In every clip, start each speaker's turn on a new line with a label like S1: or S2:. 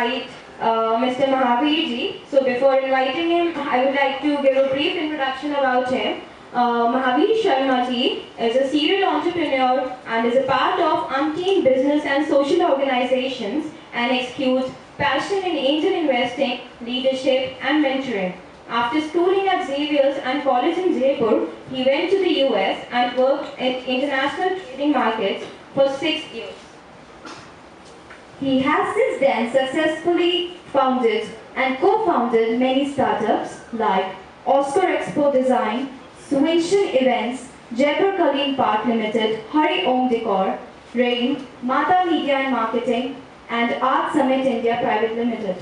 S1: invite Mr. Mahavir ji. So before inviting him, I would like to give a brief introduction about him. Mahavir Sharma ji is a serial entrepreneur and is a part of umpteen business and social organizations and exudes passion in angel investing, leadership and mentoring. After schooling at Xavier's and college in Jaipur, he went to the US and worked in international trading markets for 6 years. He has since then successfully founded and co-founded many startups like Oscar Expo Design, Swinson Events, Jaipur Kaleen Park Limited, Hari Om Decor, Rain, Mata Media and Marketing, and Art Summit India Private Limited.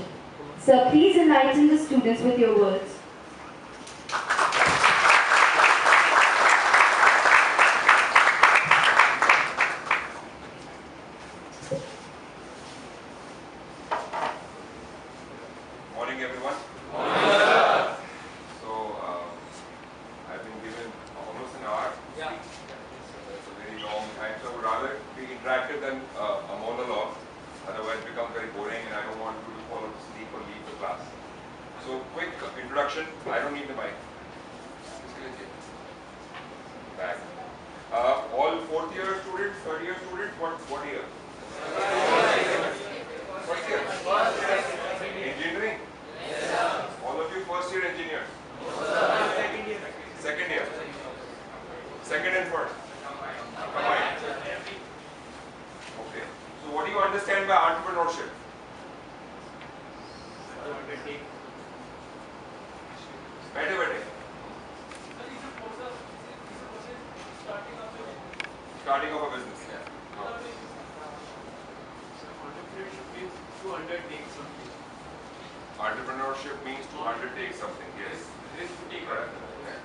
S1: Sir, please enlighten the students with your words.
S2: Morning, everyone. So, I've been given almost an hour. Yeah. It's a very long time, so I would rather be interactive than a monologue. Otherwise, it becomes very boring, and I don't want you to fall asleep or leave the class. So, quick introduction. I don't need the mic. Back. All fourth year students, third year students, what year? First year. Engineering? Yes. All of you first year engineers? Second year. Second year. Second and first? Combined. Okay. So what do you understand by entrepreneurship? Better. Starting of a business. Yeah.
S3: Entrepreneurship means to undertake something.
S2: Entrepreneurship means to undertake something. Yes.
S3: Risk taker.
S2: Correct.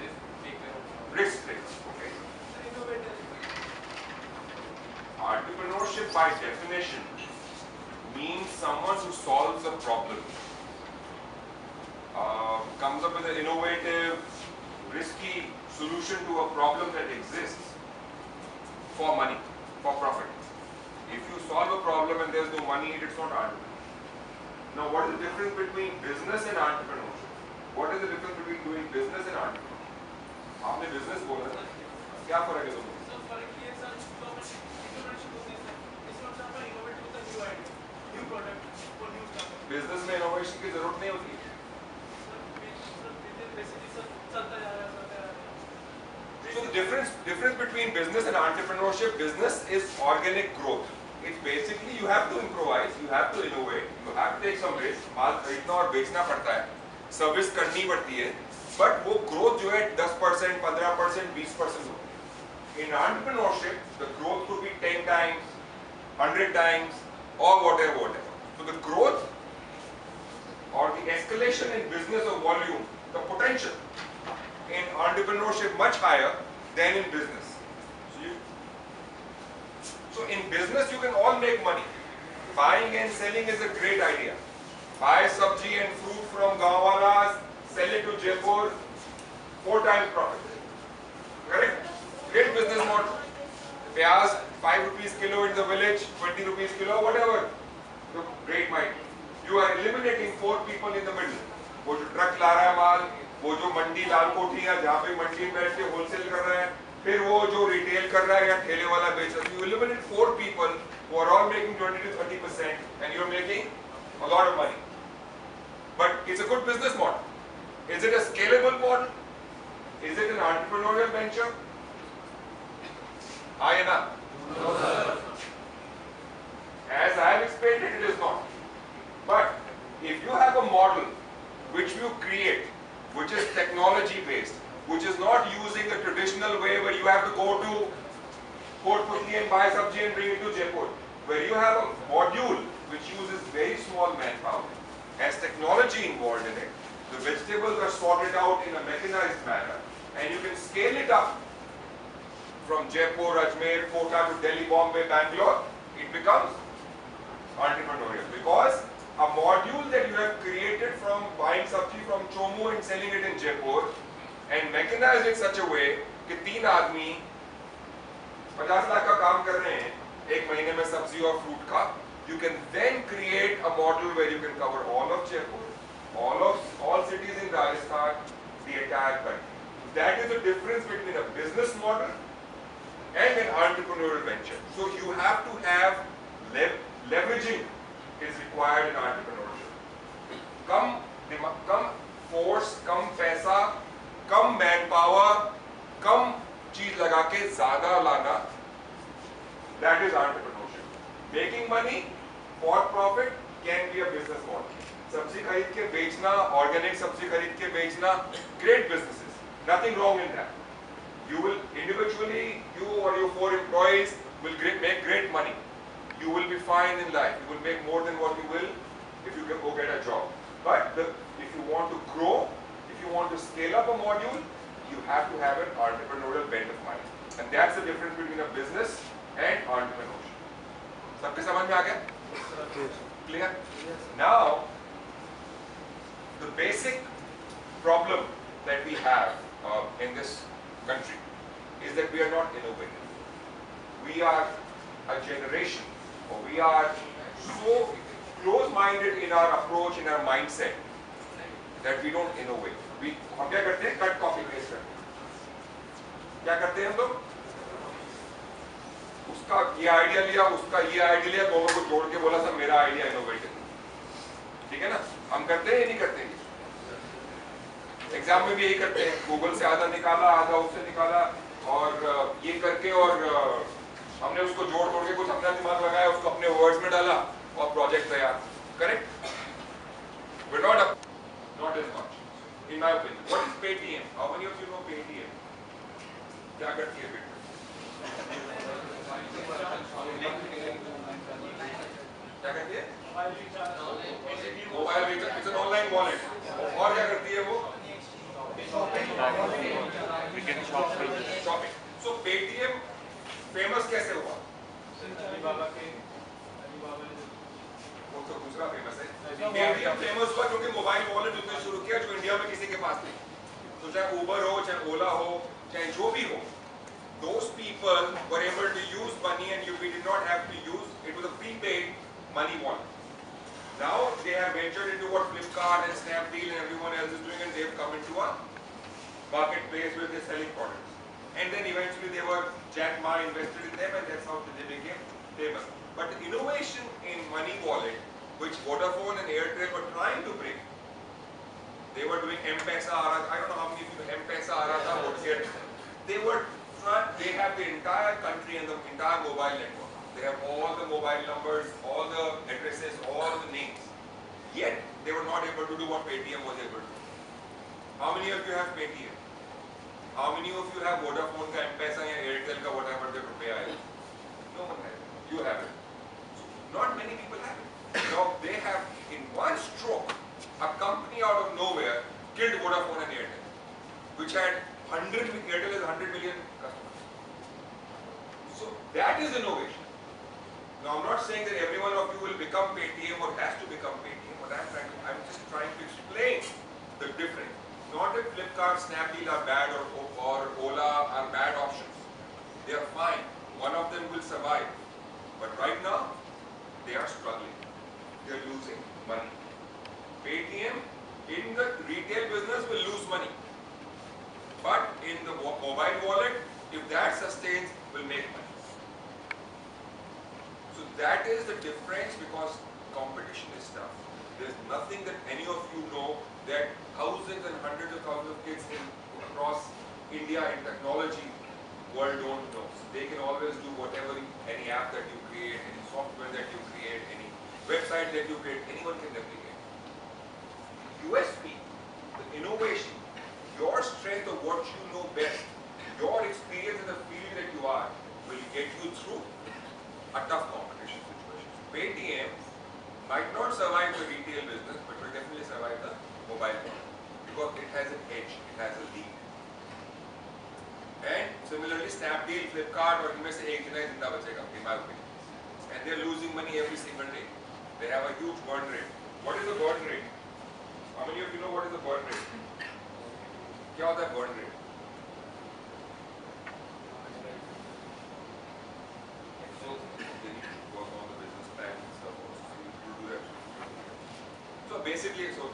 S3: Risk taker.
S2: Risk taker. Okay. Entrepreneurship by definition means someone who solves a problem, comes up with an innovative, risky solution to a problem that exists for money, for profit. If you solve a problem and there's no money, it's not entrepreneurship. Now, what is the difference between business and entrepreneurship? What is the difference between doing business and entrepreneurship? आपने business बोला ना, क्या फर्क है दोनों?
S3: Sir फर्क ये sir entrepreneurship होती है सर इसमें आप इनोवेट होता है न्यू आइडिया, न्यू प्रोडक्ट और न्यू स्टार्टअप.
S2: बिजनेस में इनोवेशन की जरूरत नहीं होती. So the difference between business and entrepreneurship, business is organic growth. It's basically you have to improvise, you have to innovate, you have to take some risk. माल खरीदना और बेचना पड़ता है, सर्विस करनी पड़ती है, but वो growth जो है 10%, 15%, 20% हो. In entrepreneurship, the growth could be 10 times, 100 times, or whatever. So the growth or the escalation in business of volume, the potential in entrepreneurship much higher than in business. So in business you can all make money. Buying and selling is a great idea. Buy sabji and fruit from Gaonwalas, sell it to Jaipur, 4 times profit. Correct? Great business model. Pyaz 5 rupees kilo in the village, 20 rupees kilo, whatever. So great mind. You are eliminating 4 people in the middle. वो जो truck ला रहा है माल, वो जो मंडी लाल कोठी है जहाँ पे मंडी में बैठ के होलसेल कर रहा है, फिर वो जो रिटेल कर रहा है या ठेले वाला बेच रहा है. You eliminate 4 people who are all making 20 to 30% and you are making a lot of money. But it's a good business model. Is it a scalable model? Is it an entrepreneurial venture? Aye na? No, sir. As I have explained it, it is not. But if you have a model which you create, which is technology based, which is not using the traditional way where you have to go to Port Putli and buy sabji and bring it to Jaipur, where you have a module which uses very small manpower, has technology involved in it, the vegetables are sorted out in a mechanized manner, and you can scale it up from Jaipur, Ajmer, Kota to Delhi, Bombay, Bangalore, it becomes entrepreneurial. Because a module that you have created from buying sabji from Chomu and selling it in Jaipur and mechanized in such a way कि 3 आदमी 50 लाख का काम कर रहे हैं एक महीने में सब्जी और फ्रूट का, You can then create a model where you can cover all of Jaipur, all cities in Rajasthan, the entire country. That is the difference between a business model and an entrepreneurial venture. So you have to have leveraging is required in entrepreneurship. Come force, come paisa, come manpower, come चीज लगा के ज़्यादा लाना. That is entrepreneurship. Making money for profit can be a business model. सब्जी खरीद के बेचना, organic सब्जी खरीद के बेचना, great businesses. Nothing wrong in that. You will individually, you or your 4 employees will make great money. You will be fine in life. You will make more than what you will if you can go get a job. But if you want to grow, if you want to scale up a module, you have to have an entrepreneurial bent of mind. And that's the difference between a business and entrepreneurship. सबके समझ में आ गया? Clear? Now, the basic problem that we have in this country is that we are not innovative. We are a generation, or we are so close-minded in our approach, in our mindset, that we don't innovate. हम क्या करते हैं? Cut, copy, paste करते हैं. क्या करते हैं हम लोग? उसका ये आइडिया लिया, उसका ये आइडिया लिया, दोनों को जोड़ के बोला सब मेरा आइडिया इनोवेटिव. ठीक है ना? हम करते हैं या नहीं करते हैं? एग्जाम में भी यही करते हैं. गूगल से आधा निकाला, आधा उससे निकाला, और ये करके, और हमने उसको जोड़ के कुछ अपना दिमाग लगाया, उसको अपने वर्ड्स में डाला और प्रोजेक्ट तैयार. Correct? We're not as much, in my opinion. What is Paytm? How many of you know Paytm? क्या करती है Paytm? क्या करती है? Mobile recharge. It's an online wallet. और क्या करती है वो? शॉपिंग. सो Paytm फेमस कैसे हुआ? वो तो दूसरा फेमस है. Paytm फेमस हुआ क्योंकि मोबाइल वॉलेट उसने शुरू किया जो इंडिया में किसी के पास नहीं. तो चाहे उबर हो, चाहे ओला हो, चाहे जो भी हो, those people were able to use money and we did not have to use. It was a prepaid money wallet. Now they have ventured into what Flipkart and Snapdeal and everyone else is doing, and they have come into a marketplace where they're selling products. And then eventually they were, Jack Ma invested in them, and that's how they became famous. But the innovation in money wallet, which Vodafone and Airtel were trying to bring, they were doing M-Pesa, I don't know how many people M-Pesa, they have the entire country and the entire mobile network. They have all the mobile numbers, all the addresses, all the names. Yet, they were not able to do what Paytm was able to do. How many of you have Paytm? How many of you have Vodafone ka M-Pesa or Airtel ka whatever they pay? No one has it. You have it. Not many people have it. Now, they have, in one stroke, a company out of nowhere killed Vodafone and Airtel, which had Airtel has 100 million customers. So that is innovation. Now I'm not saying that every one of you will become Paytm or has to become Paytm, but I'm just trying to explain the difference. Not that Flipkart, Snapdeal are bad or Ola are bad options. They are fine. One of them will survive. But right now, they are struggling. They are losing money. Paytm in the retail business will lose money. But in the mobile wallet, if that sustains, will make money. So that is the difference, because competition is tough. There's nothing that any of you know that thousands and hundreds of thousands of kids across India in technology world don't know. So they can always do whatever, any app that you create, any software that you create, any website that you create, anyone can replicate. USP, the innovation, your strength of what you know best, your experience in the field that you are, will get you through a tough competition situation. Paytm might not survive the retail business, but will definitely survive the mobile one, because it has an edge, it has a lead. And similarly, Snapdeal, Flipkart, or इनमें से एक जना जिंदा बचेगा, in my opinion. And they are losing money every single day. They have a huge burn rate. What is the burn rate? How many of you know what is the burn rate? क्या होता है burn rate? So they need to work on the business plan and stuff. basically, so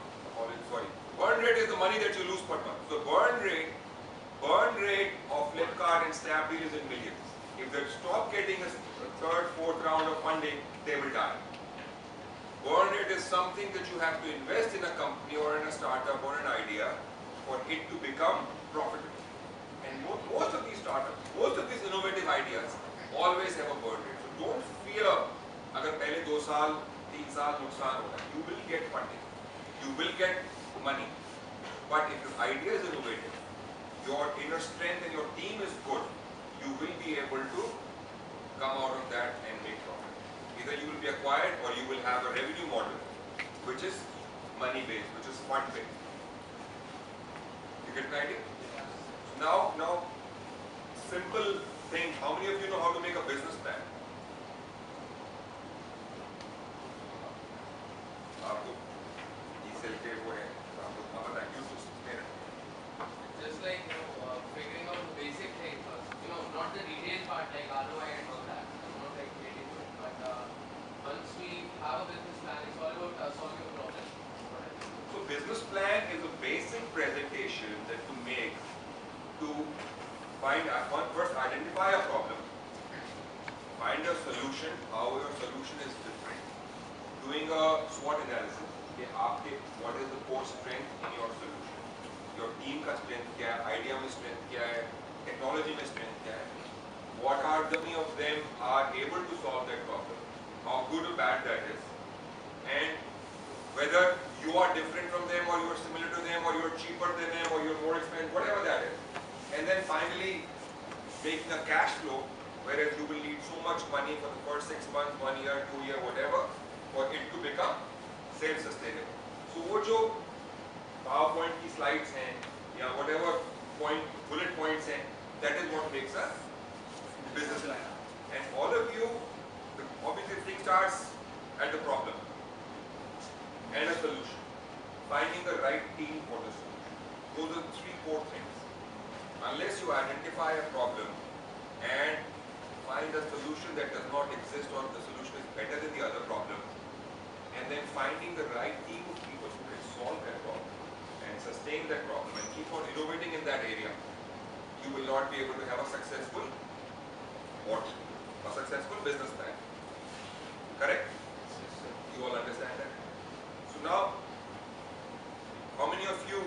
S2: sorry, burn rate is the money that you lose per month. So burn rate of Flipkart and Snapdeal is in millions. If they stop getting a third, fourth round of funding, they will die. Burn rate is something that you have to invest in a company or in a startup or an idea for it to become profitable. And most of these startups, most of these innovative ideas always have a burn rate. So don't fear अगर पहले 2 साल 3 साल नुकसान होगा. You will get funding, you will get money. But if your idea is innovative, your inner strength and your team is good, you will be able to come out of that and make profit. Either you will be acquired or you will have a revenue model which is money based, which is fund based. You get the idea? Now, simple thing. How many of you know how to make a business plan? आपको e-cell के वो है, आपको पता है क्यों explain it?
S4: Just like figuring out the basic thing first. Not the detail part like ROI and all that. I'm not like related to it, but once we have a business plan, it's all about solving a problem.
S2: So business plan is a basic presentation that you make to find first identify a problem, find a solution, how your solution is different, doing a SWOT analysis, what is the core strength in your solution, your team का strength क्या है, idea में strength क्या है, technology में strength क्या है, what are many of them are able to solve that problem, how good or bad that is, and whether you are different from them or you are similar to them or you are cheaper than them or you are more expensive, whatever that is. And then finally making a cash flow, whereas you will need so much money for the first 6 months, 1 year, 2 year, whatever, for it to become self-sustainable. So वो जो PowerPoint की slides हैं या whatever bullet points हैं, that is what makes a business plan. And all of you, obviously thing starts at the problem and a solution. Finding the right team for the solution. Those are 3 core things. Unless you identify a problem and find a solution that does not exist or the solution is better than the other problem, and then finding the right team of people who can solve that problem and sustain that problem and keep on innovating in that area, you will not be able to have a successful business plan. Correct? You all understand that? So now, how many of you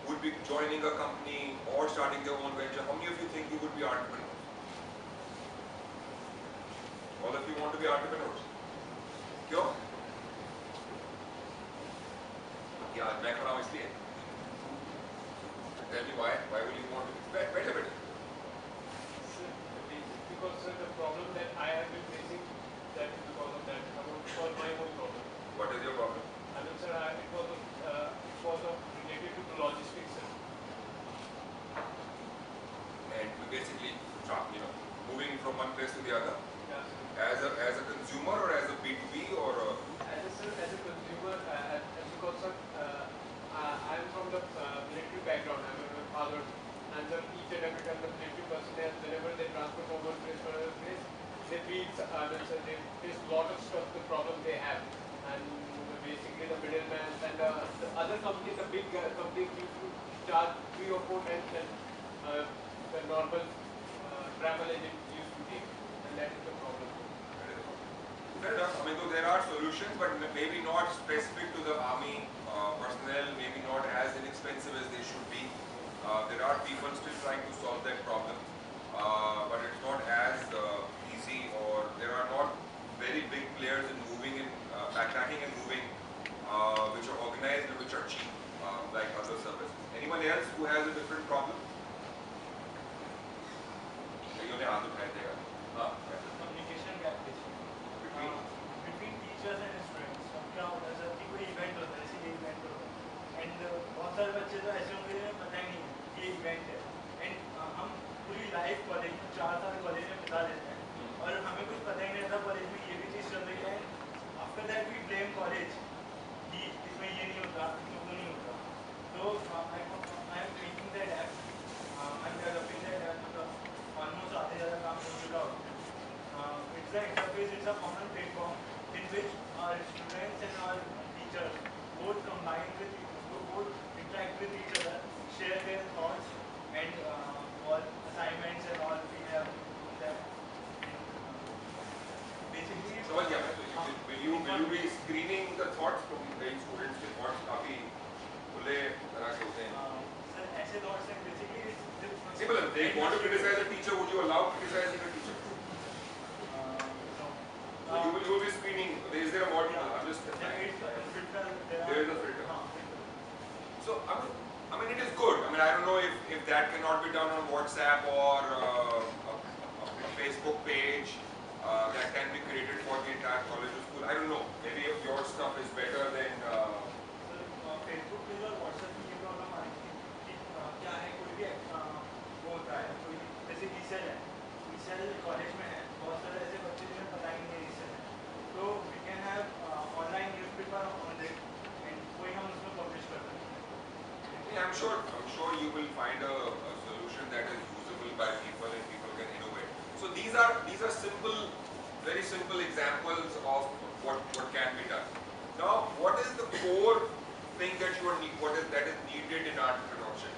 S2: would be joining a company or starting their own venture? How many of you think you would be entrepreneurs? All of you want to be entrepreneurs? क्यों? क्या मैं खड़ा हूँ इसलिए? Tell me why? Why will you want to be better?
S3: Because sir, the problem that I have been facing, that is because of that. I want to solve my own problem.
S2: What is your problem?
S3: I mean, sir, it was related to the logistics, sir.
S2: And basically, moving from one place to the other.
S3: Yeah, sir.
S2: As a consumer or as a B2B or
S3: As a consumer, because sir, I am from the military background. I am a father, and each and every time the military personnel, whenever they transfer from one place to another place, they face a lot of stuff, the problem they have, and basically the middleman and the other companies, the big companies used to charge 3 or 4 times than the normal travel agent used to take, and that is the problem.
S2: fair enough. I mean, though there are solutions, but maybe not specific to the army personnel, maybe not as inexpensive as they should be. There are people still trying to solve that problem, but it's not as easy, or there are not very big players in moving in backpacking and moving, which are organized and which are cheap, like other services. Anyone else who has a different problem?
S3: Communication gap between teachers and students. अब क्या होता है sir कि कोई event होता है, जैसे ये इवेंट होता है, एंड बहुत सारे बच्चे तो ऐसे होंगे जिन्हें पता ही नहीं है ये इवेंट है, एंड हम पूरी लाइफ कॉलेज में 4 साल कॉलेज में बिता देते हैं और हमें कुछ पता ही नहीं रहता कॉलेज में ये भी चीज़ चल रही है, and after that we blame college कि इसमें ये नहीं होता, इसमें वो नहीं होता. तो I am making that app, I am developing that app, मतलब ऑलमोस्ट आधे ज़्यादा काम हो चुका होता है. It's the interface, it's a common platform in which our students and our teachers both combine with both interact with each other, share their thoughts and all assignments and all we have them. Basically,
S2: समझ गया मैं. Will you be screening the thoughts from the students के thoughts काफी खुले तरह के होते हैं.
S3: sir, ऐसे thoughts हैं basically it's
S2: Simple. They want to criticize a teacher. Would you allow criticizing a teacher? So you will be screening. Is there a model? I'm just. There is a filter. So I mean it is good. I mean I don't know if that cannot be done on WhatsApp or a Facebook page that can be created for the entire college or school. I don't know. Maybe if your stuff is better than.
S3: Facebook पे और WhatsApp पे ये problem आ रही है कि क्या है कोई भी वो होता है कोई जैसे ईसेल है ईसेल कॉलेज में है बहुत सारे ऐसे बच्चे जिन्हें पता ही नहीं है ईसेल है तो we can have online newspaper on it and कोई हम उसमें पब्लिश कर सकते हैं.
S2: I'm sure you will find a solution that is usable by people and people can innovate. So these are simple, very simple examples of what can be done. Now, what is the core thing that that is needed in entrepreneurship?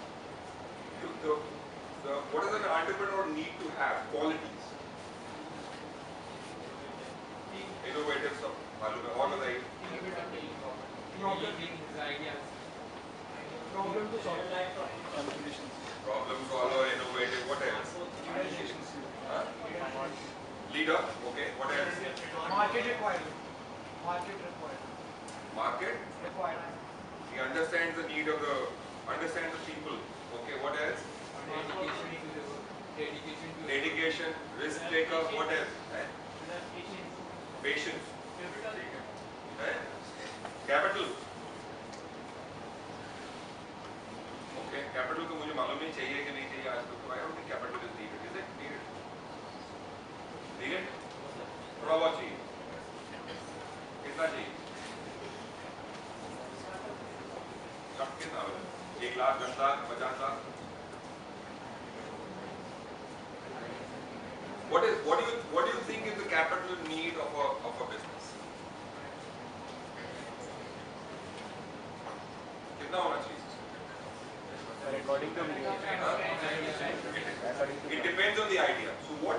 S2: What does an entrepreneur need to have? Qualities. Innovative stuff. मालूम है और बताइए.
S3: Problem to solve.
S2: Problem solver, innovative. What else? Huh? Leader. Okay. What else?
S3: Market requirement. Market requirement.
S2: Market.
S3: Requirement.
S2: He understands the need of understands the people. Okay, what else? Dedication, risk taker, what else? Patience. Capital. Okay, capital तो मुझे मालूम नहीं चाहिए कि नहीं चाहिए आज तक तो I don't think capital is needed. Is it needed? Needed? थोड़ा बहुत चाहिए. कितना चाहिए? कितना 1 lakh 10 lakh 50 lakh. What do you think is the capital need of a business? कितना होना चाहिए?
S5: According to me,
S2: It depends on the idea. So what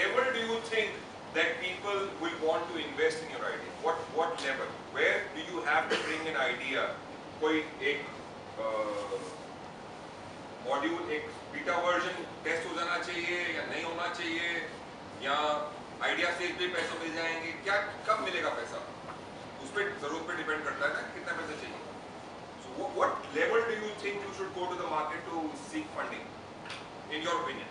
S2: level do you think that people will want to invest in your idea? What level? Where do you have to bring an idea? कोई एक module एक beta version test हो जाना चाहिए या नहीं होना चाहिए या आइडिया से भी पैसे मिल जाएंगे क्या कब मिलेगा पैसा उस पर जरूरत पे डिपेंड करता है ना कितना पैसा चाहिए. So what level do you think you should go to the market to seek funding in your opinion?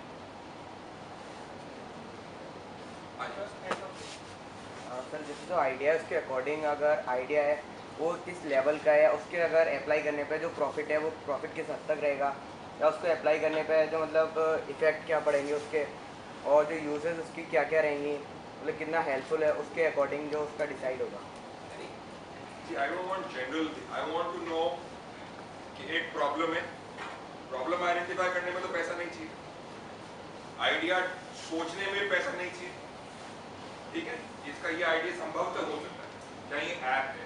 S5: Sir जैसे जो आइडिया है उसके अकॉर्डिंग अगर आइडिया है वो किस लेवल का है उसके अगर अप्लाई करने पे जो प्रॉफिट है वो प्रॉफिट किस हद तक रहेगा या उसको अप्लाई करने पे जो मतलब इफ़ेक्ट क्या पड़ेंगे उसके और जो यूजेस उसकी क्या क्या रहेंगी मतलब कितना हेल्पफुल है उसके अकॉर्डिंग जो उसका डिसाइड होगा.
S2: See, I don't want general thing. I want to know कि एक प्रॉब्लम है प्रॉब्लम आइडेंटिफाई करने में तो पैसा नहीं चाहिए आइडिया सोचने में पैसा नहीं चाहिए ठीक है इसका ये आइडिया संभवतः हो सकता है क्या ये ऐप है.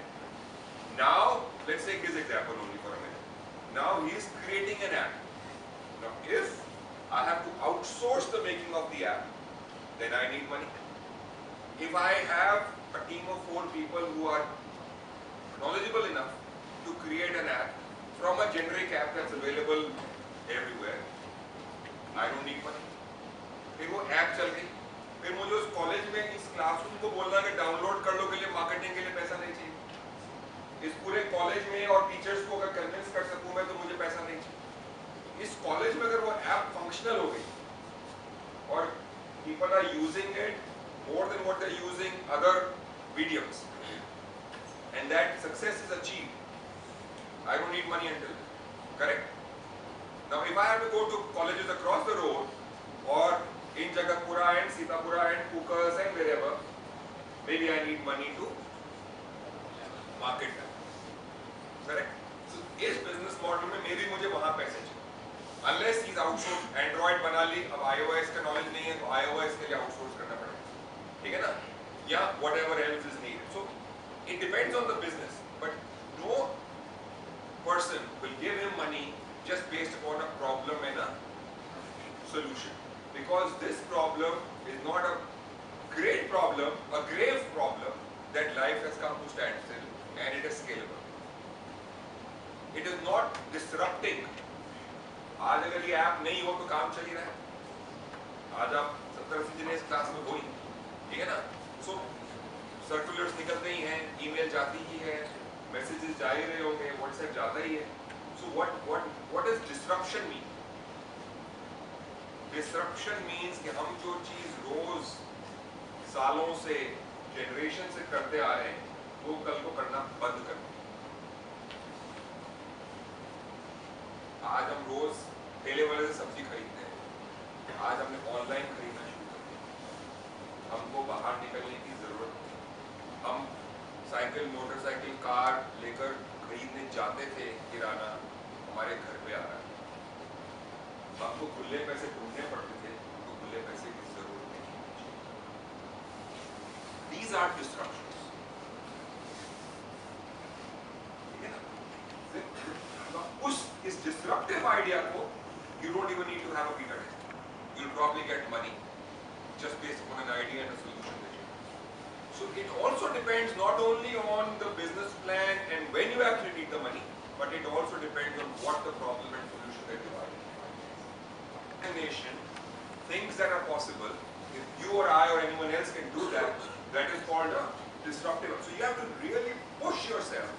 S2: Now let's take his example only for a minute. Now he is creating an app. Now if I have to outsource the making of the app then I need money. If I have a team of 4 people who are knowledgeable enough to create an app from a generic app that's available everywhere, I don't need money. फिर वो app चल गई फिर मुझे उस college में इस classroom को बोलना कि डाउनलोड कर लो के लिए मार्केटिंग के लिए पैसा नहीं चाहिए. इस पूरे कॉलेज में और टीचर्स को अगर कन्विंस कर सकूं मैं तो मुझे पैसा नहीं चाहिए. इस कॉलेज में अगर वो ऐप फंक्शनल हो गई और people are using it more than what they're using other mediums and that success is achieved, I don't need money until then. Correct? Now if I have to go to colleges across the road or in Jagatpura and Sitapura and Pukas and wherever, maybe I need money to market them. Correct? So इस business model में maybe मुझे वहाँ पैसे चाहिए. Unless he's outsourced, Android बना ली, अब iOS का knowledge नहीं है तो iOS के लिए outsource करना पड़ेगा. ठीक है ना? या whatever else is needed. So it depends on the business, but no person will give him money just based upon a problem and a solution. Because this problem is not a great problem, a grave problem that life has come to standstill, and it is scalable. It is not disrupting. आज अगर ये app नहीं हो तो काम चल ही रहा है. आज आप 70-80 जने इस क्लास में हो ही, ठीक है ना? So सर्कुलर्स निकलते ही हैं, ईमेल जाती ही है, मैसेजेस जा ही रहे होंगे, व्हाट्सएप जाता ही है. So what does disruption mean? Disruption means कि हम जो चीज रोज सालों से जनरेशन से करते आ रहे हैं वो कल को करना बंद कर दें. आज हम रोज ठेले वाले से सब्जी खरीदते हैं, आज हमने ऑनलाइन खरीदना शुरू कर दिया. हमको बाहर निकलने की जरूरत नहीं. हम साइकिल, मोटरसाइकिल, कार लेकर खरीदने जाते थे, किराना हमारे घर पे आ रहा है. हमको खुले पैसे ढूंढने पड़ते थे, हमको खुले पैसे की जरूरत नहीं. These are disruptions. ठीक है ना? उस इस disruptive idea को you don't even need to have a beta test. You'll probably get money just based upon an idea and a solution that you have. So it also depends not only on the business plan and when you actually need the money, but it also depends on what the problem and solution that you are. Nation, things that are possible, if you or I or anyone else can do that, that is called a disruptive. So you have to really push yourself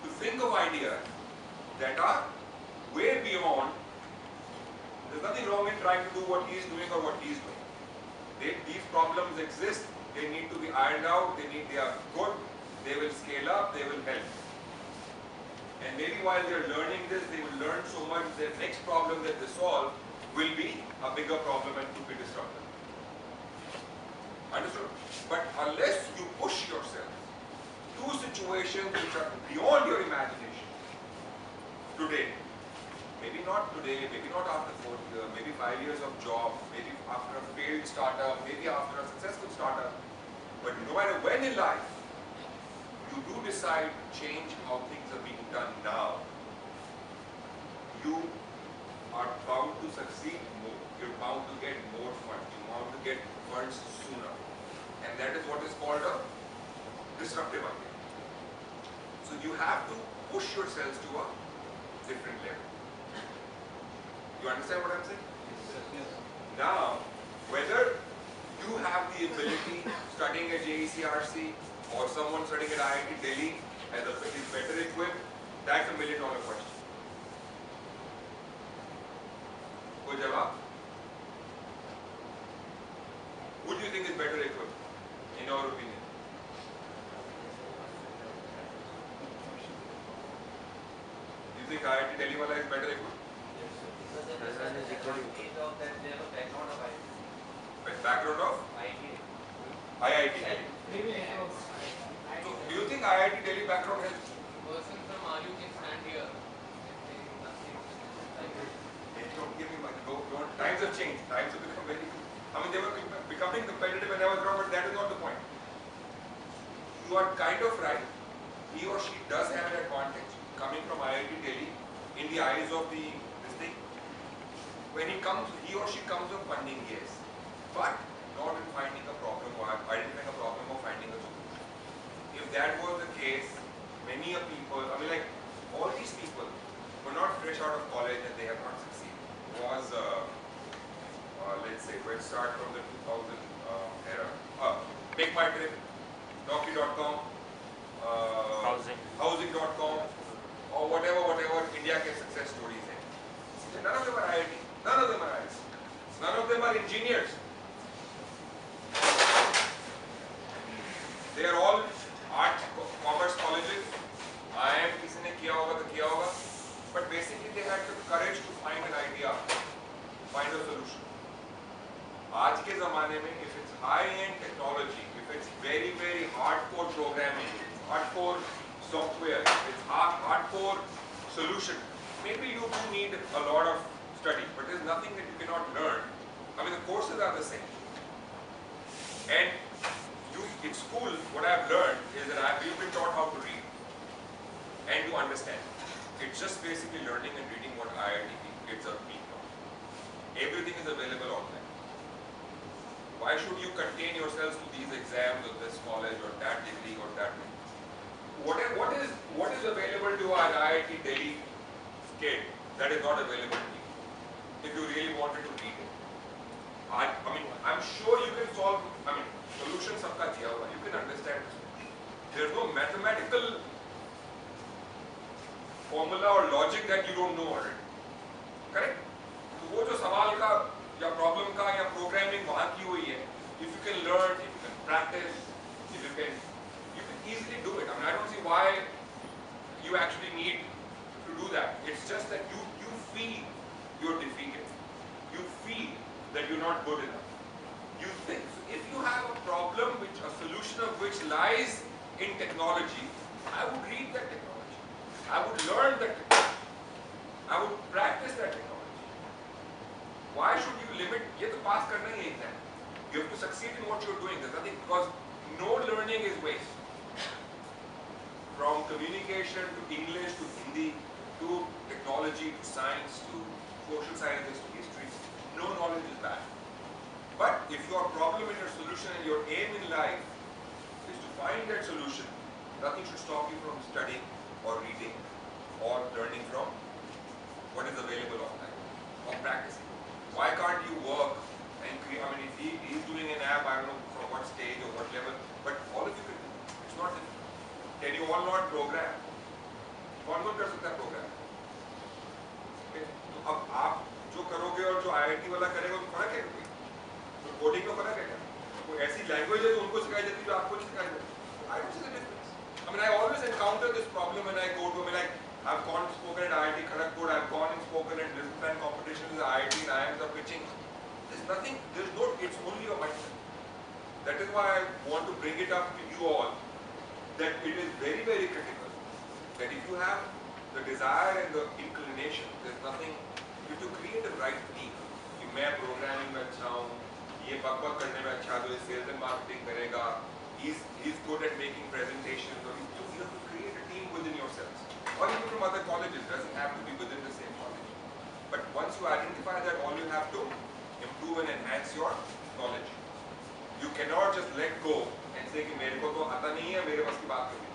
S2: to think of ideas that are way beyond. There's nothing wrong in trying to do what he is doing or what he is doing. These problems exist, they need to be ironed out, they are good, they will scale up, they will help. And maybe while they are learning this, they will learn so much that the next problem that they solve will be a bigger problem and to be disruptive. Understood? But unless you push yourself to situations which are beyond your imagination, today, maybe not today, maybe not after 4th year, maybe 5 years of job, maybe after a failed startup, maybe after a successful startup, but no matter when in life, you do decide to change how things are being done now, you are bound to succeed more. You're bound to get more funds. You're bound to get funds sooner. And that is what is called a disruptive idea. So you have to push yourselves to a different level. You understand what I'm saying?
S3: Yes.
S2: Now, whether you have the ability studying at JECRC or someone studying at IIT Delhi is better equipped, that's $1 million question. Who do you think is better equipped, in your opinion? Do you think IIT Delhi wala is better equipped? Background of IIT Delhi. So, do you think IIT Delhi background helps?
S4: Person from RU can stand here and say nothing.
S2: Don't give me money. Don't. Times have changed. Times have become very. I mean, they were becoming competitive when I was around, but that is not the point. You are kind of right. He or she does have an advantage coming from IIT Delhi in the eyes of this thing. When he or she comes with funding, yes, but not in finding a problem or identifying a problem or finding a solution. If that was the case, many people, I mean, like all these people were not fresh out of college and they have not succeeded. Was let's say, let's start from the 2000 era. Make my trip, Nokia.com, housing.com, or whatever India के success stories हैं. None of them are IIT. None of them are IIT. None of them are engineers. They are all art, commerce colleges. IIM किसी ने किया होगा तो किया होगा. But basically they had the courage to find an idea, find a solution. आज के ज़माने में, if it's high-end technology, if it's very hardcore programming, hardcore software, it's hardcore solution, maybe you do need a lot of study, but there's nothing that you cannot learn. I mean, the courses are the same. And in school, what I've learned is that you've been taught how to read and to understand. It's just basically learning and reading what IIT kids are being taught. Everything is available online. Why should you contain yourselves to these exams or this college or that degree or that degree? What is available to an IIT Delhi kid that is not available to you? If you really wanted to read it, I mean, I'm sure you can solve. I mean, solution sabka diya hua. You can understand this. There's no mathematical formula or logic that you don't know already. Correct? तो वो जो सवाल का या problem का या programming वहाँ की हुई है, if you can learn, if you can practice, if you can easily do it. I mean, I don't see why you actually need to do that. It's just that you feel you're defeated. You feel that you're not good enough. You think, so if you have a problem which a solution of which lies in technology, I would read that technology. I would learn that technology. I would practice that technology. Why should you limit? ये तो pass करना ही है exam. You have to succeed in what you're doing. There's nothing, because no learning is waste. From communication to English to Hindi to technology to science to social sciences to history, no knowledge is bad. But if your problem and your solution and your aim in life is to find that solution, nothing should stop you from studying or reading or learning from what is available online or practicing. Why can't you work and create? I mean, if he's doing an app, I don't know from what stage or what level, but all of you can do. It's not difficult. Can you all not program? कौन कर सकता है program? तो अब आप जो करोगे और जो IIT वाला करेगा उसमें फर्क है कोई? तो कोडिंग में फर्क है क्या? कोई ऐसी लैंग्वेज है जो उनको सिखाई जाती है जो आपको नहीं सिखाई जाती? I don't see the difference. I mean, I always encounter this problem when I go to. I mean, like I've gone and spoken at IIT Kharagpur. I've gone and spoken at business plan competitions at IIT and IIMs are pitching. There's nothing. There's no. It's only a mindset. That is why I want to bring it up to you all. That it is very, very critical that if you have the desire and the inclination, there's nothing, you have to create the right team. कि मैं programming में अच्छा हूँ, ये बक करने में अच्छा है, तो ये sales and marketing करेगा, he's good at making presentations, or you have to create a team within yourselves. Or even from other colleges, doesn't have to be within the same college. But once you identify that, all you have to improve and enhance your knowledge. You cannot just let go and say कि मेरे को तो आता नहीं है, मेरे पास की बात करें.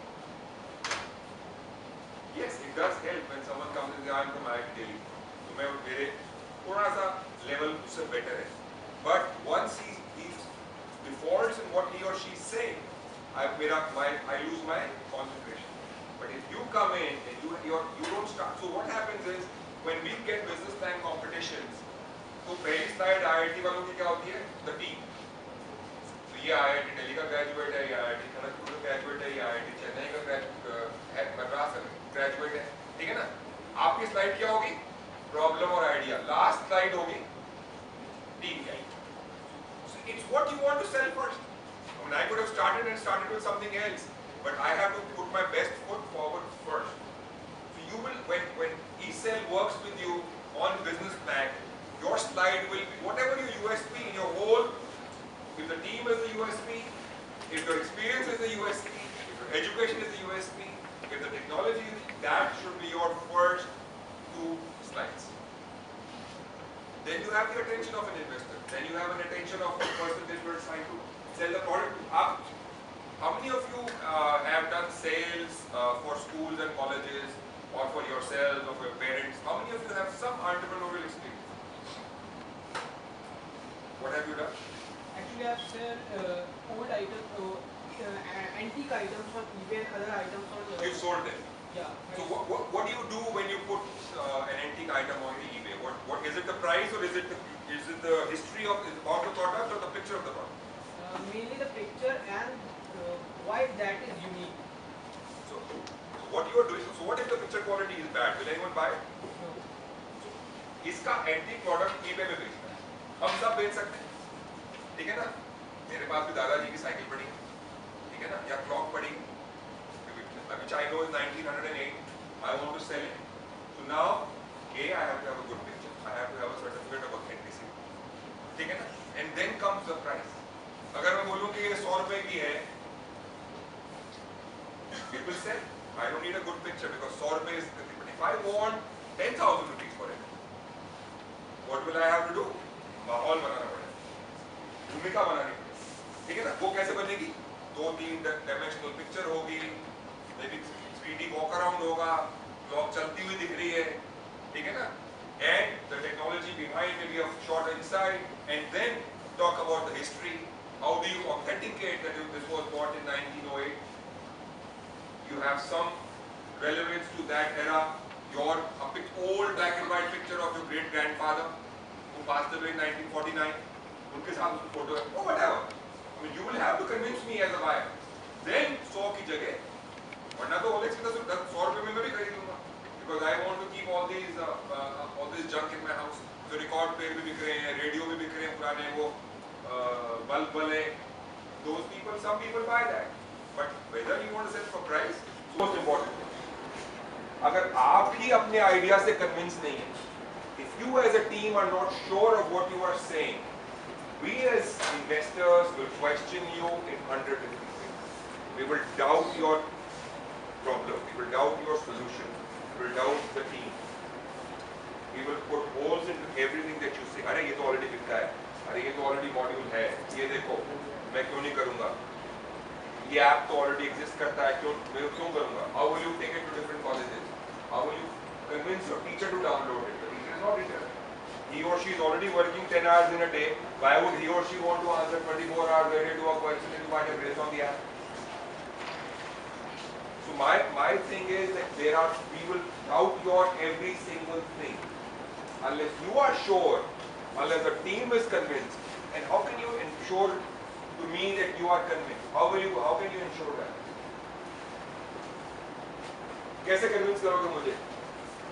S2: Yes, it does help when someone comes and says I'm from IIT Delhi. तो मैं मेरे थोड़ा सा level उससे better है. But once he defaults in what he or she is saying, I lose my concentration. But if you come in and you don't start. So what happens is when we get business plan competitions, तो पहली slide IIT वालों की क्या होती है? The team. ये IIT Delhi का graduate है, ये IIT खड़गपुर का ग्रेजुएट है, ये IIT चेन्नई का मद्रास का ग्रेजुएट है, ठीक है ना? आपकी स्लाइड क्या होगी? प्रॉब्लम और आइडिया. लास्ट स्लाइड होगी टीम क्या? So it's what you want to sell first. I mean, I could have started with something else, but I have to put my best foot forward first. So you will, when eCell works with you on business plan, your slide will be whatever your USP in your whole. If the team is the USP, if your experience is the USP, if your education is the USP, if the technology is, that should be your first 2 slides. Then you have the attention of an investor. Then you have an attention of the person that you are trying to sell the product to. How many of you have done sales for schools and colleges or for yourselves or for your parents? How many of you have some entrepreneurial experience? What have you done?
S6: Actually, I have sold old items, antique items on eBay and other items on.
S2: You've sold them.
S6: Yeah.
S2: So what do you do when you put an antique item on the eBay? What is it? The price or is it the history of the product or the picture of the product?
S6: Mainly the picture and why that is unique.
S2: So what you are doing? So what if the picture quality is bad? Will anyone buy it?
S6: No.
S2: So इसका antique product eBay में बेचना है. हम सब बेच सकते हैं. ठीक है ना? मेरे पास भी दादाजी की साइकिल पड़ी, ठीक है ना? या क्लॉक पड़ी, which I know is 1908. I want to sell it. So now, I have to have a good picture. I have to have a certificate of authenticity. ठीक है ना? And then comes the price. अगर मैं बोलूँ कि ये 100 रुपए की है, it will sell. I don't need a good picture because 100 rupees. But if I want 10,000 rupees for it, what will I have to do? माहौल बनाना पड़ेगा, भूमिका बनानी पड़ेगी, ठीक है ना? वो कैसे बनेगी? 2-3 डायमेंशनल पिक्चर होगी, may be 3D walk around होगा, क्लॉक चलती हुई दिख रही है, ठीक है ना? And the technology behind may be a short insight, and then talk about the history. How do you authenticate that this was bought in 1908? You have some relevance to that era. Your old black and white picture of your great grandfather who passed away in 1949. उनके साथ उसकी photo है, or whatever. I mean, you will have to convince me as a buyer. Then 100 की जगह, वरना तो Rolex की तो सिर्फ 100 रुपए में मैं भी खरीद लूँगा. Because I want to keep all this junk in my house. So record player भी बिक रहे हैं, radio भी बिक रहे हैं पुराने वो bulb वाले. Those people, some people buy that. But whether you want to sell for price, most important. अगर आप ही अपने आइडिया से कन्विंस नहीं है, if you as a team are not sure of what you are saying, we as investors will question you in 100 different ways. We will doubt your problem, we will doubt your solution, we will doubt the team. We will put holes into everything that you say. अरे ये तो already बिकता है, अरे ये तो already module है, ये देखो, मैं क्यों नहीं करूँगा? ये ऐप तो already exist करता है, मैं क्यों करूँगा? How will you take it to different colleges? How will you convince your teacher to download it? The teacher is not interested. He or she is already working 10 hours in a day. Why would he or she want to answer 24 hours a day to a question that you might have raised on the app? So my thing is that we will doubt your every single thing. Unless you are sure, unless the team is convinced, and how can you ensure to me that you are convinced? How can you ensure that? कैसे convince करोगे मुझे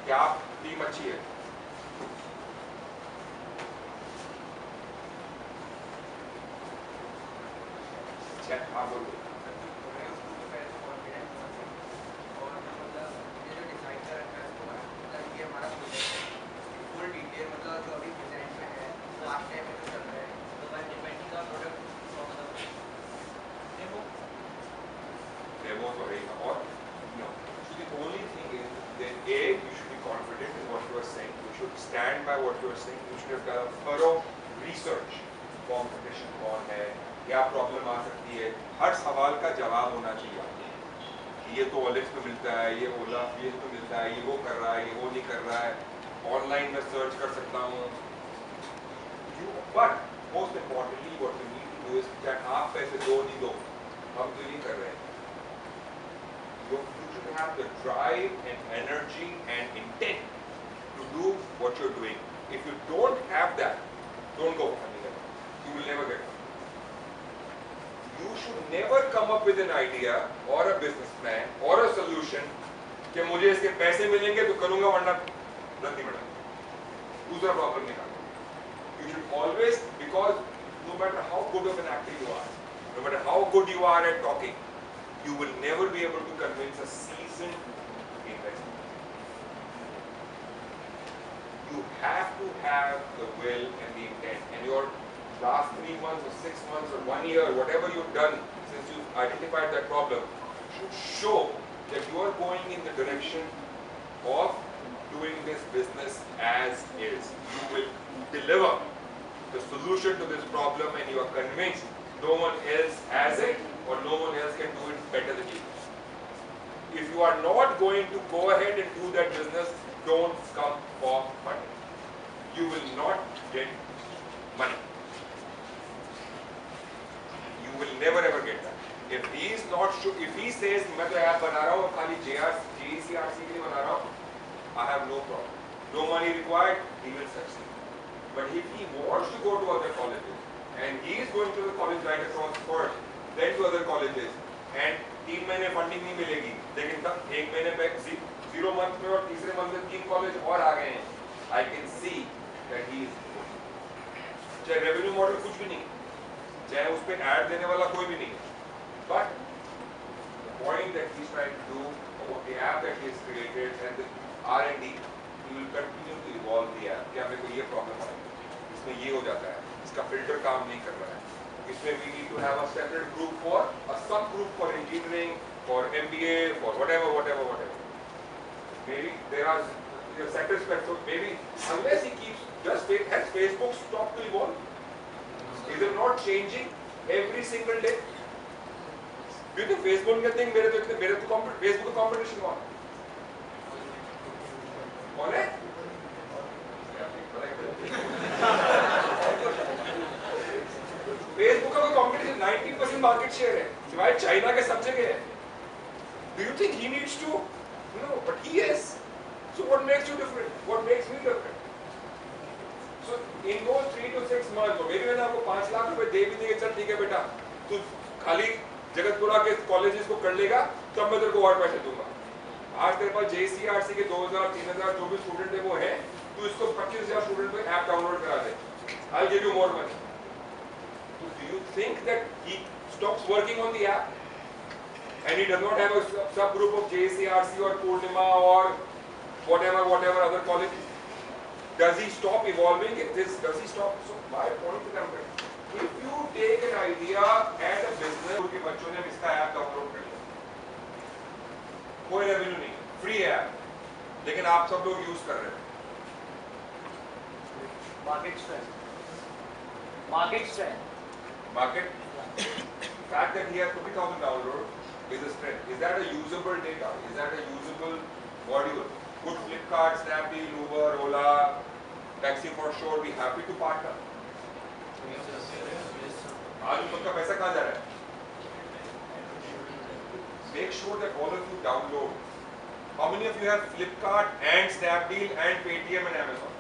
S2: कि आप team अच्छी है? आप बोलो। Demo तो है और the only thing is that A, you should be confident in what you are saying. You should stand by what you are saying. You should have done a thorough research. Competition कौन है? क्या problem आ सकती है? हर सवाल का जवाब होना चाहिए आपको। ये तो OLX में मिलता है, ये ओला ये तो मिलता है, ये वो कर रहा है, ये वो नहीं कर रहा है। ऑनलाइन में सर्च कर सकता हूँ। But most importantly, what you need to do is that आप पैसे दो नहीं दो, हम तो नहीं कर रहे हैं। You should have the drive and energy and intent to do what you're doing. If you don't have that, don't go for anything. You will never get it. You should never come up with an idea or a business plan or a solution कि मुझे इसके पैसे मिलेंगे तो करूँगा वरना रद्दी बना दूसरा प्रॉब्लम निकालो. You should always, because no matter how good of an actor you are, no matter how good you are at talking, you will never be able to convince a seasoned investor. You have to have the will and the intent, and your last 3 months or 6 months or 1 year, whatever you've done since you've identified that problem, should show that you are going in the direction of doing this business as is. You will deliver the solution to this problem and you are convinced no one else has it or no one else can do it better than you. If you are not going to go ahead and do that business, don't come for money. You will not get money. You will never ever get that. If he is not sure, if he says मैं तो app बना रहा हूँ खाली JECRC के लिए बना रहा हूँ, I have no problem. No money required, he will succeed. But if he wants to go to other colleges, and he is going to the college right across first, then to other colleges, and 3 महीने funding नहीं मिलेगी, लेकिन तब 1 महीने पे 0 month में और तीसरे मंथ में 3 कॉलेज और आ गए हैं, I can see that he is good. चाहे रेवेन्यू मॉडल कुछ भी नहीं, चाहे उस पे ऐड देने वाला कोई भी नहीं, but the point that he is trying to do, or the app that he has created, and the R&D, he will continue to evolve the app. क्या मेरे को ये प्रॉब्लम है, इसमें ये हो जाता है, इसका फिल्टर काम नहीं कर रहा है, इसमें we need to have a separate group for a sub group for engineering, for MBA, for whatever. Maybe there are sector specific. Maybe unless he keeps has Facebook stopped to evolve? Is it not changing every single day? Do you think Facebook कहते हैं मेरे तो Facebook का competition कौन है? Facebook का कोई competition 90% market share है, सिवाय चाइना के सब जगह है. Do you think he needs to? No, but he is. So what makes you different? What makes me different? So in those 3 to 6 months, or maybe मैंने आपको 5 लाख रुपए दे भी देंगे, चल ठीक है बेटा, तू खाली जगतपुरा के कॉलेजेस को कर लेगा, तब मैं तेरे को और पैसे दूंगा. आज तेरे पास JECRC के 2000, 3000 जो भी स्टूडेंट है वो है, तू इसको 25,000 स्टूडेंट को ऐप डाउनलोड करा दे. I'll give you more money. So do you think that he stops working on the app? And he does not have a subgroup of JECRC or Purnima or whatever other colleges? Does he stop evolving in this? Does he stop? So my point is that if you take an idea and a business के बच्चों ने इसका app download कर लिया, कोई revenue नहीं, free app, लेकिन आप सब लोग यूज कर रहे हैं.
S7: Market strength.
S2: Fact that he has 50,000 downloads is a strength. Is that a usable data? Is that a usable module? Would Flipkart, Snapdeal, Uber, Ola, Taxi for Sure be happy to partner? आज उनका पैसा कहाँ जा रहा है? Make sure that all of you download. How many of you have Flipkart and Snapdeal and Paytm and Amazon?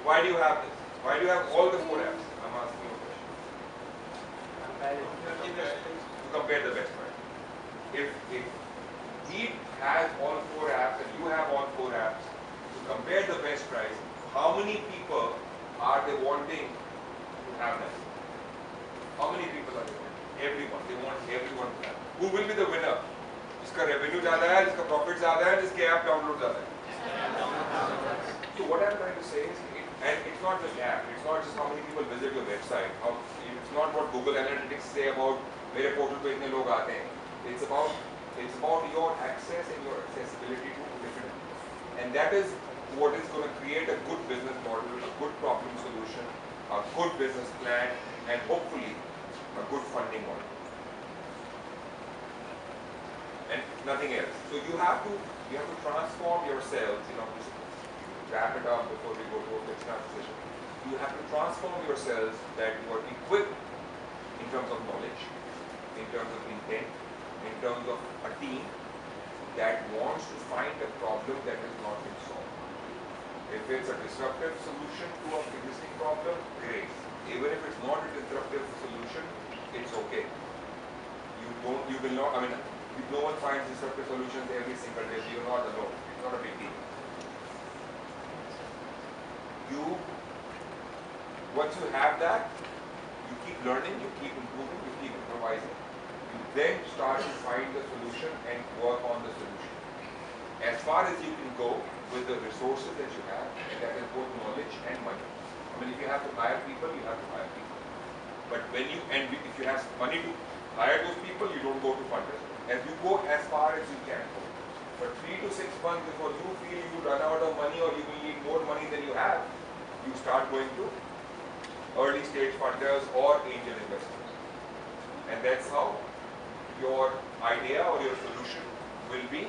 S2: Why do you have this? Why do you have all the 4 apps? I'm asking you a question. To compare the best price. If he has all 4 apps and you have all 4 apps, to compare the best price, how many people are they wanting to have that? How many people are they wanting? Everyone. They want everyone to have. Who will be the winner? जिसका revenue ज़्यादा है, जिसका profit ज़्यादा है, जिसके app download ज़्यादा है. So what I'm trying to say is, and it's not just app. It's not just how many people visit your website. It's not what Google Analytics say about मेरे portal पे इतने लोग आते हैं. It's about your access and your accessibility to different. And that is what is going to create a good business model, a good problem solution, a good business plan, and hopefully a good funding model. And nothing else. So you have to transform yourselves. Just wrap it up before we go to a next session. You have to transform yourselves that you are equipped in terms of knowledge, in terms of intent, in terms of a team that wants to find a problem that has not been solved. If it's a disruptive solution to an existing problem, great. Even if it's not a disruptive solution, it's okay. You will not, no one finds disruptive solutions every single day, so you're not alone. It's not a big deal. Once you have that, you keep learning, you keep improving, you keep improvising. You then start to find the solution and work on the solution. As far as you can go with the resources that you have, and that is both knowledge and money. If you have to hire people, you have to hire people. But if you have money to hire those people, you don't go to funders. As you go as far as you can go. But 3 to 6 months before you feel you run out of money or you will need more money than you have, you start going to early stage funders or angel investors. And that's how your idea or your solution will be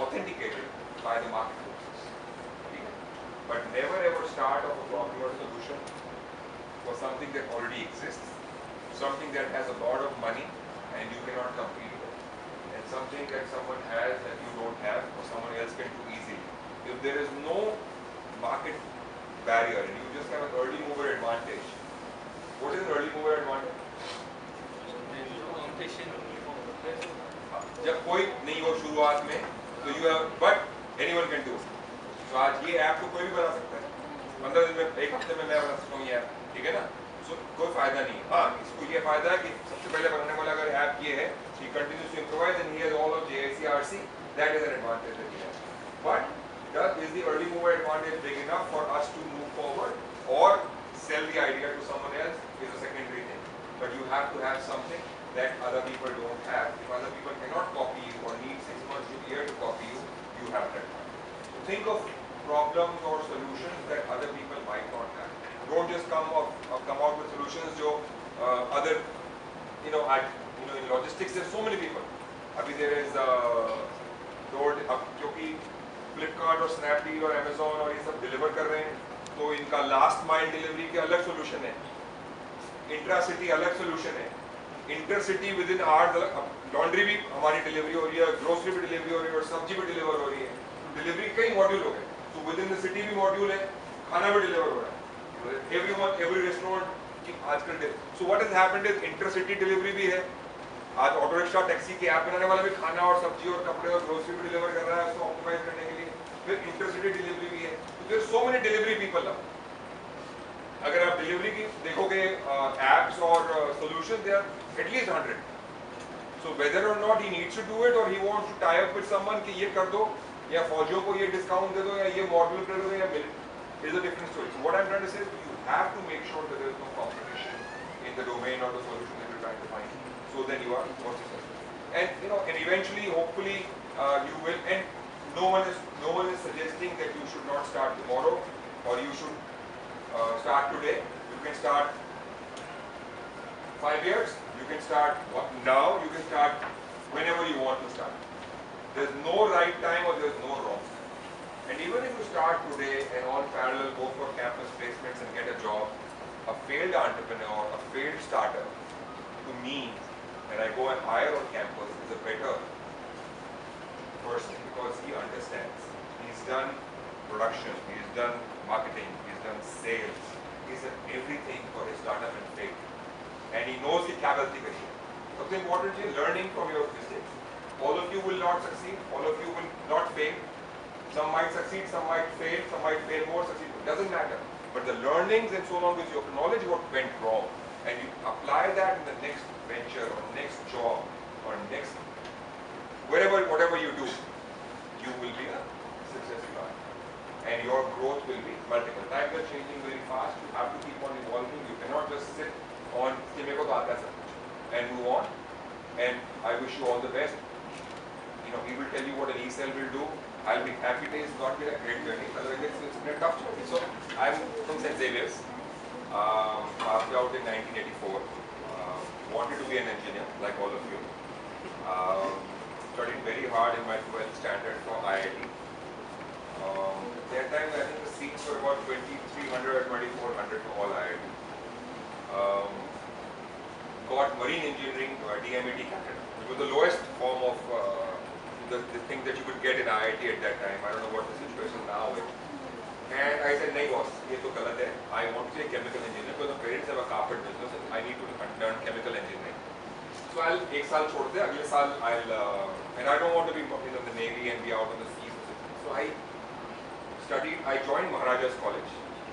S2: authenticated by the market forces. But never ever start off a problem or solution for something that already exists, something that has a lot of money and you cannot compete with, and something that someone has that you don't have or someone else can do easily. If there is no market barrier and you just have an early mover advantage, what is an early mover advantage? जब कोई नहीं हो शुरुआत में, तो you have, but anyone can do it. तो आज ये ऐप तो कोई भी बना सकता है. 15 दिन में, 1 हफ्ते में मैं बना सकता हूँ ये ऐप, ठीक है ना? So कोई फायदा नहीं. हाँ, इसको ये फायदा है कि सबसे पहले बनाने वाला अगर ऐप ये है, he continues to improvise and he has all of JECRC. That is an advantage that he has. But is the early mover advantage big enough for us to move forward, or sell the idea to someone else is a secondary thing. But you have to have something that other people problems or solutions that other people might not have. Don't just come out with solutions जो other, in logistics there's so many people. अभी there is क्योंकि Flipkart और Snapdeal और Amazon और ये सब deliver कर रहे हैं, तो इनका last mile delivery के अलग solution है, intra-city अलग solution है, intercity within hours अलग, laundry भी हमारी delivery हो रही है, grocery भी delivery हो रही है और सब्जी भी deliver हो रही है, delivery कई module हो गए, तो within the city भी module है, खाना भी deliver हो रहा है, every restaurant की आजकल so what has happened is intercity delivery भी है, आज ऑटो रिक्शा टैक्सी के ऐप बनाने वाला भी खाना और सब्जी और कपड़े और ग्रोसरी भी डिलीवर कर रहा है उसको ऑप्टिमाइज करने के लिए, फिर इंटरसिटी डिलीवरी भी है, तो there so many delivery people now. अगर आप डिलीवरी की देखोगे एप्स और solution they are at least 100. So whether और not he needs to do it और he wants to tie up with someone कि ये कर दो या फौजियों को ये डिस्काउंट दे दो या ये मॉडल कर दो या मिल is a different story. So what I am trying to say you have to make sure that there is no competition in the domain of the solution that you are trying to find. So then you are more successful, and and eventually, hopefully, you will. And no one is suggesting that you should not start tomorrow, or you should start today. You can start 5 years. You can start now. You can start whenever you want to start. There's no right time or there's no wrong. And even if you start today and on parallel go for campus placements and get a job, a failed entrepreneur, a failed starter, to me, when I go and hire on campus, is a better person because he understands. He's done production, he's done marketing, he's done sales, he's done everything for his startup and fail. And he knows the cavalry kari. Something important is learning from your mistakes. All of you will not succeed, all of you will not fail. Some might succeed, some might fail more, succeed. It doesn't matter. But the learnings and so long as you acknowledge what went wrong and you apply that in the next venture or next job or next whatever you do, you will be a successful and your growth will be multiple. Times are changing very fast. You have to keep on evolving. You cannot just sit on and move on. And I wish you all the best. He will tell you what an e-cell will do. I'll be happy. It's not been a great journey. It's been a tough journey. So I'm from St. Xavier's. Passed out in 1984. Wanted to be an engineer like all of you. Studied very hard in my 12th standard for IIT. At that time I think the seats were about 2300, 2400 for all IIT. Got marine engineering, DMET Canada. It was the lowest form of the thing that you could get in IIT at that time. I don't know what the situation now is. And I said, "No boss, ये तो गलत है. I want to be a chemical engineer because my parents have a carpet business and I need to learn chemical engineering." So I'll एक साल छोड़ दे, अगले साल and I don't want to be in the Navy and be out on the seas. So I studied. I joined Maharaja's College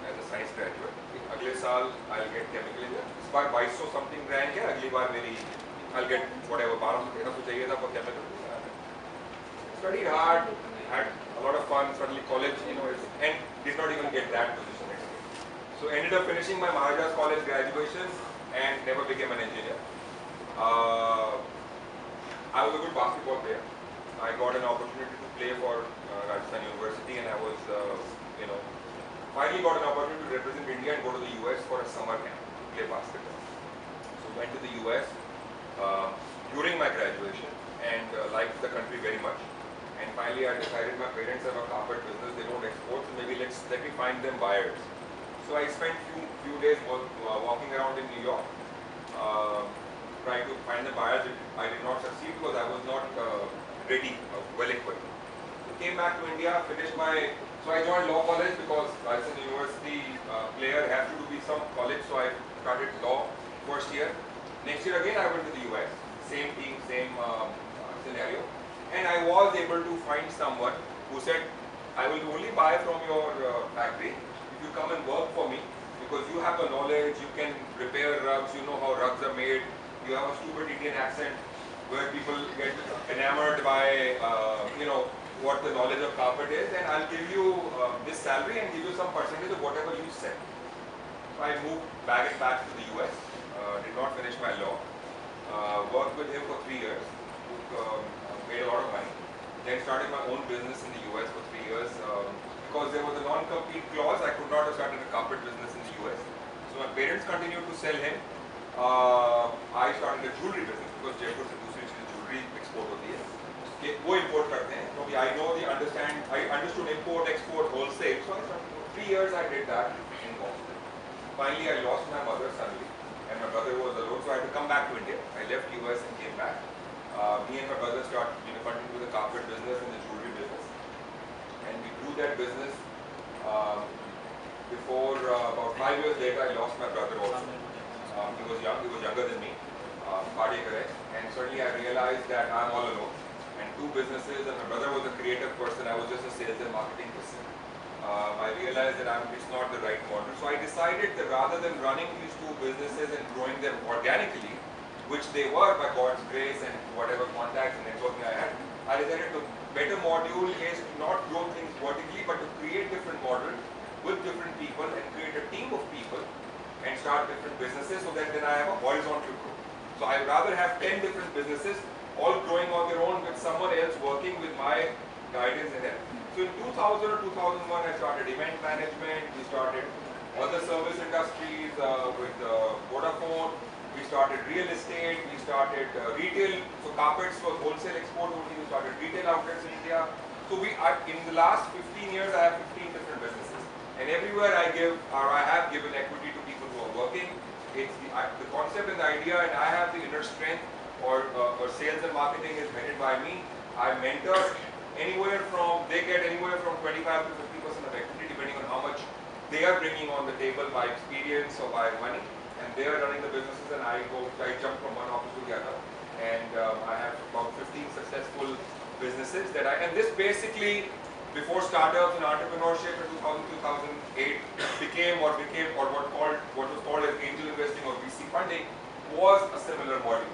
S2: as a science graduate. अगले साल I'll get chemical engineering. इस बार 2200 something rank है. अगली बार मेरी I'll get whatever 1200 चाहिए था for chemical. Studied hard, had a lot of fun. Suddenly college, and did not even get that position next year. So ended up finishing my Maharaja's College graduation and never became an engineer. I was a good basketball player. I got an opportunity to play for Rajasthan University, and I was, finally got an opportunity to represent India and go to the US for a summer camp to play basketball. So went to the US during my graduation and liked the country very much. And finally I decided my parents have a carpet business, they don't export, so maybe let me find them buyers. So I spent few days walking around in New York trying to find the buyers. I did not succeed because I was not ready, well equipped. So came back to India, finished so I joined law college because Rajasthan University player has to be some college, so I started law first year. Next year again I went to the US, same team, same scenario. And I was able to find someone who said, I will only buy from your factory if you come and work for me because you have the knowledge, you can repair rugs, you know how rugs are made, you have a stupid Indian accent where people get enamored by, what the knowledge of carpet is, and I'll give you this salary and give you some percentage of whatever you sell. So I moved back to the US, did not finish my law, worked with him for 3 years, made a lot of money. Then started my own business in the US for 3 years because there was a non-compete clause. I could not have started a carpet business in the US. So my parents continued to sell him. I started a jewelry business because Jaipur से दूसरी चीज़ jewelry export होती है. वो import करते हैं. So I understood import, export, wholesale. So for 3 years I did that in Boston. Finally I lost my mother suddenly, and my brother was alone, so I had to come back to India. I left US and came back. Me and my brother started continuing with the carpet business and the jewelry business, and we grew that business. Before about 5 years later, I lost my brother also. He was younger than me, cardiac arrest, and suddenly I realized that I'm all alone, and 2 businesses, and my brother was a creative person, I was just a sales and marketing person. I realized that it's not the right model, so I decided that rather than running these 2 businesses and growing them organically, which they were by God's grace and whatever contacts and networking I had, I decided the better module is to not grow things vertically, but to create different models with different people and create a team of people and start different businesses, so that then I have a horizontal growth. So I rather have 10 different businesses all growing on their own with someone else working with my guidance and help. So in 2000 or 2001 I started event management, we started other service industries with Vodafone, we started real estate, we started retail, so carpets was wholesale export only, we started retail outlets in India. So in the last 15 years I have 15 different businesses, and everywhere I have given equity to people who are working. It's the concept and the idea, and I have the inner strength, or sales and marketing is headed by me. I mentor they get anywhere from 25 to 50% of equity depending on how much they are bringing on the table by experience or by money, and they are running the businesses, and I jump from one office to the other, and I have about 15 successful businesses and this basically, before startups and entrepreneurship in 2008 what was called as angel investing or VC funding, was a similar model.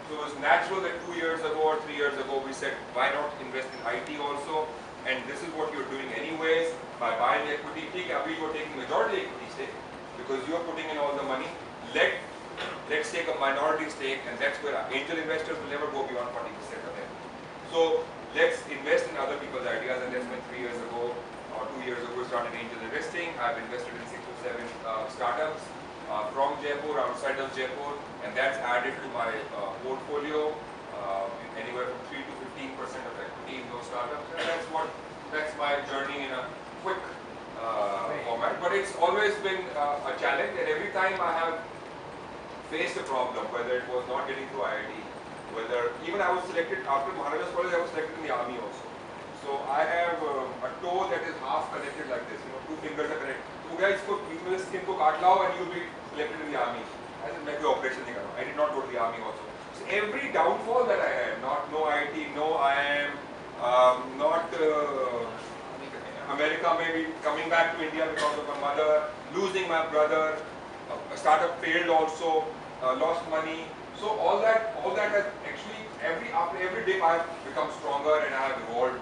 S2: So it was natural that 2 years ago or 3 years ago we said, why not invest in IT also? And this is what you're doing anyways by buying equity. You're taking majority equity stake because you're putting in all the money. Let's take a minority stake, and that's where angel investors will never go beyond 40% of them. So let's invest in other people's ideas, and that's when 3 years ago or 2 years ago we started angel investing. I've invested in 6 or 7 startups from Jaipur, outside of Jaipur, and that's added to my portfolio anywhere from 3 to 15% of equity in those startups, and that's my journey in a quick format. But it's always been a challenge, and every time I have faced a problem, whether it was not getting through IIT, whether even I was selected after Maharajas College, I was selected in the army also. So I have a toe that is half connected like this, 2 fingers are connected. So guys, skin ko kaat lao and you'll be selected in the army. I said, मैं कोई operation नहीं करूँ. I did not go to the army also. So every downfall that I had, no IIT, no IIM, not America, maybe coming back to India because of my mother, losing my brother, a startup failed also, lost money. So all that has actually after every dip I have become stronger, and I have evolved,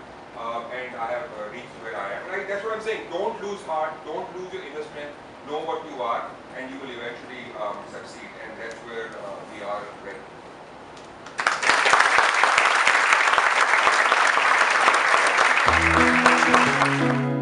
S2: and I have reached where I am. Right? That's what I'm saying. Don't lose heart, don't lose your inner strength. Know what you are, and you will eventually succeed. And that's where we are right now.